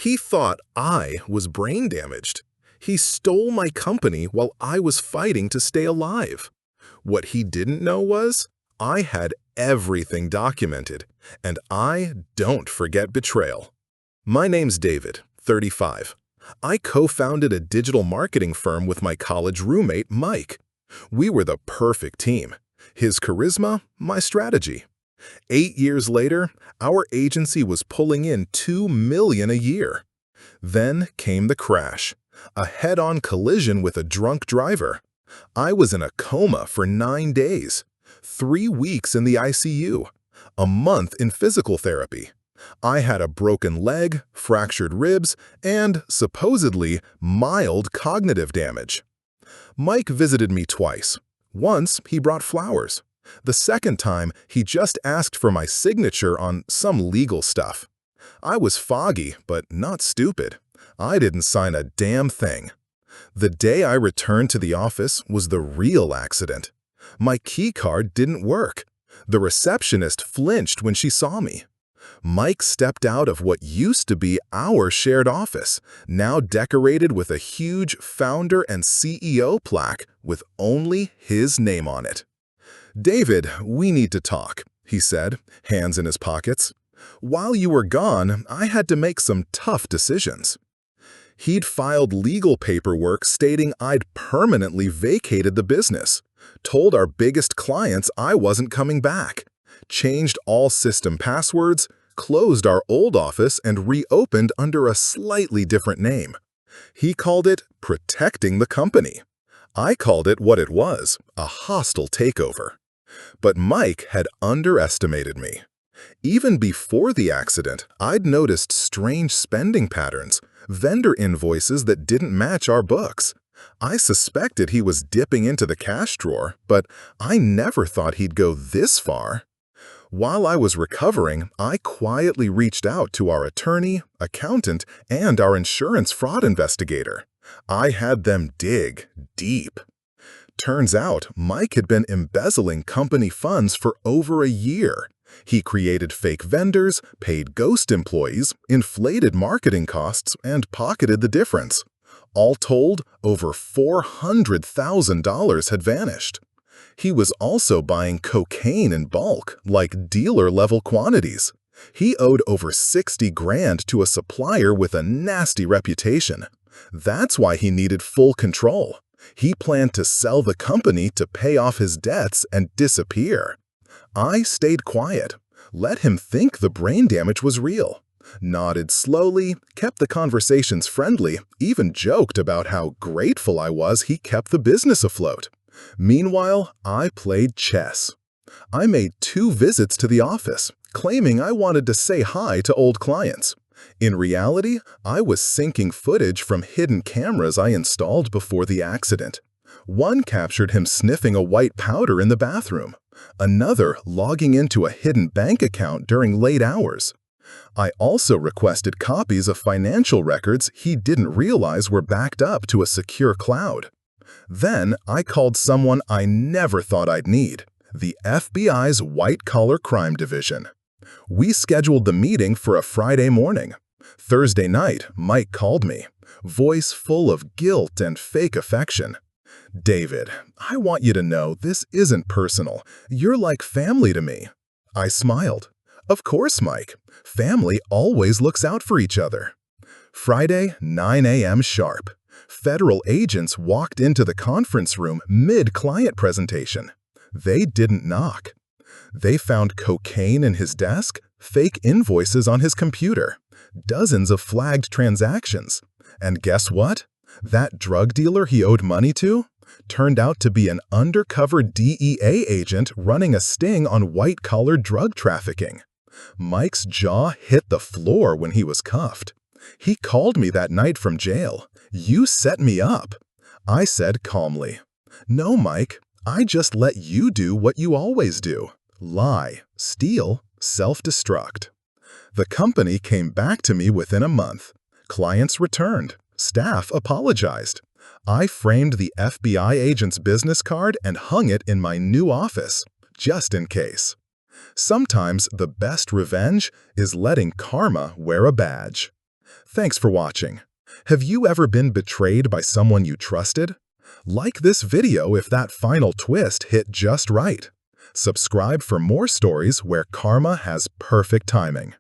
He thought I was brain damaged. He stole my company while I was fighting to stay alive. What he didn't know was I had everything documented, and I don't forget betrayal. My name's David, 35. I co-founded a digital marketing firm with my college roommate, Mike. We were the perfect team. His charisma, my strategy. 8 years later, our agency was pulling in $2 million a year. Then came the crash, a head-on collision with a drunk driver. I was in a coma for 9 days, 3 weeks in the ICU, a month in physical therapy. I had a broken leg, fractured ribs, and, supposedly, mild cognitive damage. Mike visited me twice. Once, he brought flowers. The second time, he just asked for my signature on some legal stuff. I was foggy, but not stupid. I didn't sign a damn thing. The day I returned to the office was the real accident. My key card didn't work. The receptionist flinched when she saw me. Mike stepped out of what used to be our shared office, now decorated with a huge founder and CEO plaque with only his name on it. "David, we need to talk," he said, hands in his pockets. "While you were gone, I had to make some tough decisions." He'd filed legal paperwork stating I'd permanently vacated the business, told our biggest clients I wasn't coming back, changed all system passwords, closed our old office, and reopened under a slightly different name. He called it protecting the company. I called it what it was, a hostile takeover. But Mike had underestimated me. Even before the accident, I'd noticed strange spending patterns, vendor invoices that didn't match our books. I suspected he was dipping into the cash drawer, but I never thought he'd go this far. While I was recovering, I quietly reached out to our attorney, accountant, and our insurance fraud investigator. I had them dig deep. Turns out, Mike had been embezzling company funds for over a year. He created fake vendors, paid ghost employees, inflated marketing costs, and pocketed the difference. All told, over $400,000 had vanished. He was also buying cocaine in bulk, like dealer-level quantities. He owed over 60 grand to a supplier with a nasty reputation. That's why he needed full control. He planned to sell the company to pay off his debts and disappear. I stayed quiet, let him think the brain damage was real, nodded slowly, kept the conversations friendly, even joked about how grateful I was he kept the business afloat. Meanwhile, I played chess. I made 2 visits to the office, claiming I wanted to say hi to old clients. In reality, I was syncing footage from hidden cameras I installed before the accident. One captured him sniffing a white powder in the bathroom. Another logging into a hidden bank account during late hours. I also requested copies of financial records he didn't realize were backed up to a secure cloud. Then I called someone I never thought I'd need, the FBI's white-collar crime division. We scheduled the meeting for a Friday morning. Thursday night, Mike called me, voice full of guilt and fake affection. "David, I want you to know this isn't personal. You're like family to me." I smiled. "Of course, Mike. Family always looks out for each other." Friday, 9 a.m. sharp. Federal agents walked into the conference room mid-client presentation. They didn't knock. They found cocaine in his desk, fake invoices on his computer, dozens of flagged transactions. And guess what? That drug dealer he owed money to turned out to be an undercover DEA agent running a sting on white-collar drug trafficking. Mike's jaw hit the floor when he was cuffed. He called me that night from jail. "You set me up." I said calmly, "No, Mike, I just let you do what you always do. Lie, steal, self-destruct." The company came back to me within a month. Clients returned. Staff apologized. I framed the FBI agent's business card and hung it in my new office, just in case. Sometimes the best revenge is letting karma wear a badge. Thanks for watching. Have you ever been betrayed by someone you trusted? Like this video if that final twist hit just right. Subscribe for more stories where karma has perfect timing.